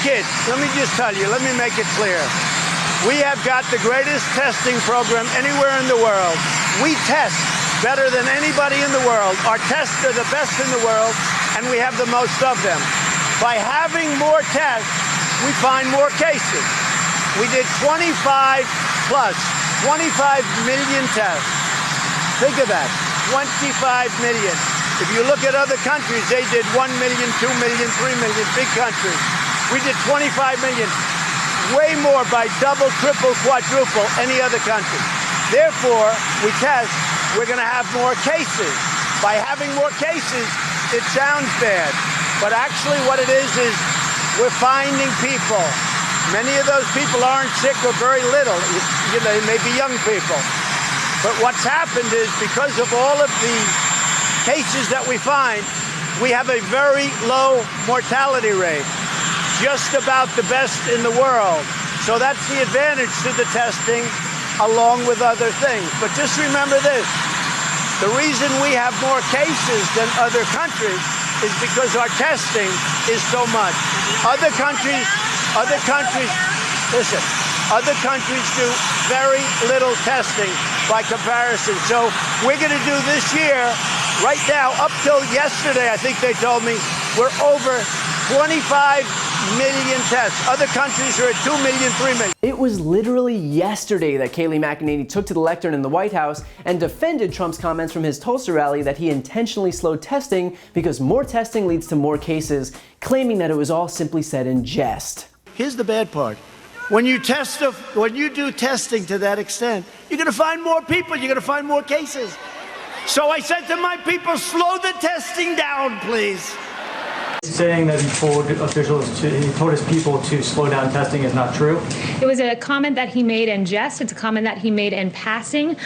kids. Let me just tell you, let me make it clear. We have got the greatest testing program anywhere in the world. We test better than anybody in the world. Our tests are the best in the world, and we have the most of them. By having more tests, we find more cases. We did 25 million tests. Think of that, 25 million. If you look at other countries, they did 1 million, 2 million, 3 million, big countries. We did 25 million, way more by double, triple, quadruple any other country. Therefore, we test, we're going to have more cases. By having more cases, it sounds bad, but actually what it is we're finding people. Many of those people aren't sick or very little. You know, they may be young people. But what's happened is because of all of the cases that we find, we have a very low mortality rate, just about the best in the world. So that's the advantage to the testing, along with other things. But just remember this, the reason we have more cases than other countries is because our testing is so much. Other countries, listen, other countries do very little testing by comparison. So we're going to do this year, right now, up till yesterday, I think they told me, we're over 25 million tests. Other countries are at 2 million, 3 million. It was literally yesterday that Kayleigh McEnany took to the lectern in the White House and defended Trump's comments from his Tulsa rally that he intentionally slowed testing because more testing leads to more cases, claiming that it was all simply said in jest. Here's the bad part. When you do testing to that extent, you're going to find more people, you're going to find more cases. So I said to my people, slow the testing down, please. Saying that he told his people to slow down testing is not true? It was a comment that he made in jest. It's a comment that he made in passing,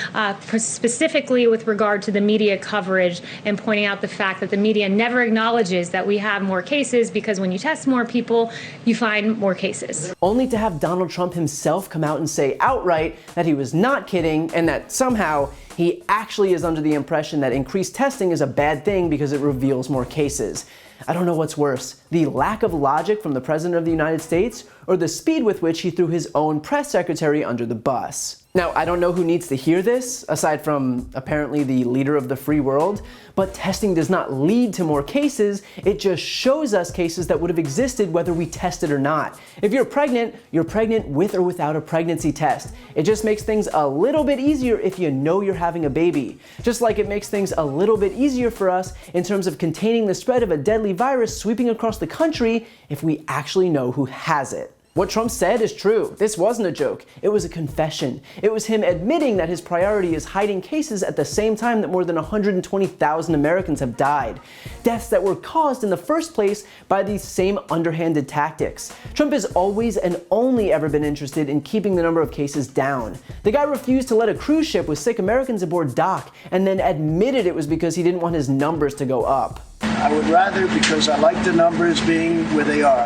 specifically with regard to the media coverage and pointing out the fact that the media never acknowledges that we have more cases because when you test more people, you find more cases. Only to have Donald Trump himself come out and say outright that he was not kidding and that somehow he actually is under the impression that increased testing is a bad thing because it reveals more cases. I don't know what's worse, the lack of logic from the President of the United States or the speed with which he threw his own press secretary under the bus. Now, I don't know who needs to hear this, aside from apparently the leader of the free world, but testing does not lead to more cases, it just shows us cases that would have existed whether we tested or not. If you're pregnant with or without a pregnancy test. It just makes things a little bit easier if you know you're having a baby. Just like it makes things a little bit easier for us in terms of containing the spread of a deadly virus sweeping across the country if we actually know who has it. What Trump said is true. This wasn't a joke. It was a confession. It was him admitting that his priority is hiding cases at the same time that more than 120,000 Americans have died. Deaths that were caused in the first place by these same underhanded tactics. Trump has always and only ever been interested in keeping the number of cases down. The guy refused to let a cruise ship with sick Americans aboard dock and then admitted it was because he didn't want his numbers to go up. I would rather, because I like the numbers being where they are.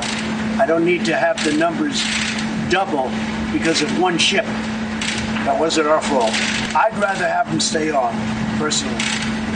I don't need to have the numbers double because of one ship. That wasn't our fault. I'd rather have them stay on, personally.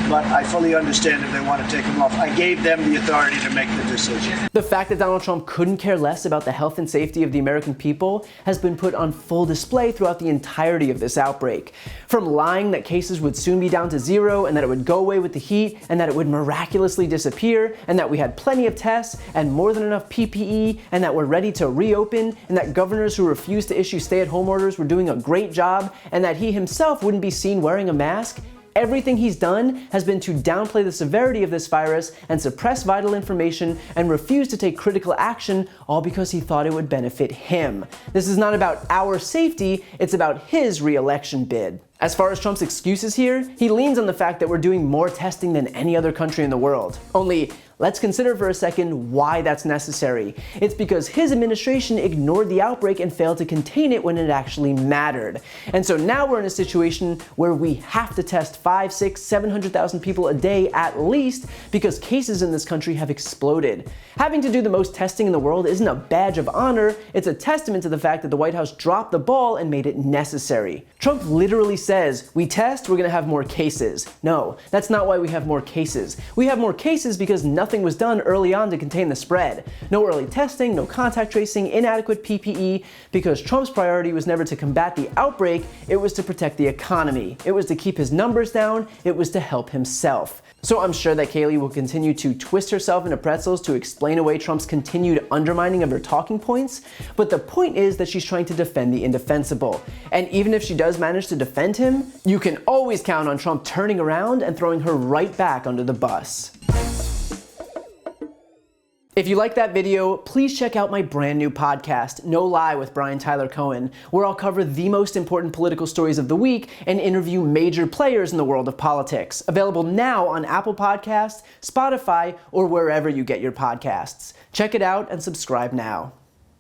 But I fully understand if they want to take them off. I gave them the authority to make the decision. The fact that Donald Trump couldn't care less about the health and safety of the American people has been put on full display throughout the entirety of this outbreak. From lying that cases would soon be down to zero and that it would go away with the heat and that it would miraculously disappear and that we had plenty of tests and more than enough PPE and that we're ready to reopen and that governors who refused to issue stay-at-home orders were doing a great job and that he himself wouldn't be seen wearing a mask. Everything he's done has been to downplay the severity of this virus and suppress vital information and refuse to take critical action, all because he thought it would benefit him. This is not about our safety, it's about his re-election bid. As far as Trump's excuses here, he leans on the fact that we're doing more testing than any other country in the world. Only, let's consider for a second why that's necessary. It's because his administration ignored the outbreak and failed to contain it when it actually mattered. And so now we're in a situation where we have to test 5, 6, 700,000 people a day at least because cases in this country have exploded. Having to do the most testing in the world isn't a badge of honor, it's a testament to the fact that the White House dropped the ball and made it necessary. Trump literally says, we test, we're gonna have more cases. No, that's not why we have more cases. We have more cases because nothing nothing was done early on to contain the spread. No early testing, no contact tracing, inadequate PPE, because Trump's priority was never to combat the outbreak, it was to protect the economy. It was to keep his numbers down, it was to help himself. So I'm sure that Kayleigh will continue to twist herself into pretzels to explain away Trump's continued undermining of her talking points, but the point is that she's trying to defend the indefensible. And even if she does manage to defend him, you can always count on Trump turning around and throwing her right back under the bus. If you like that video, please check out my brand new podcast, No Lie with Brian Tyler Cohen, where I'll cover the most important political stories of the week and interview major players in the world of politics. Available now on Apple Podcasts, Spotify, or wherever you get your podcasts. Check it out and subscribe now.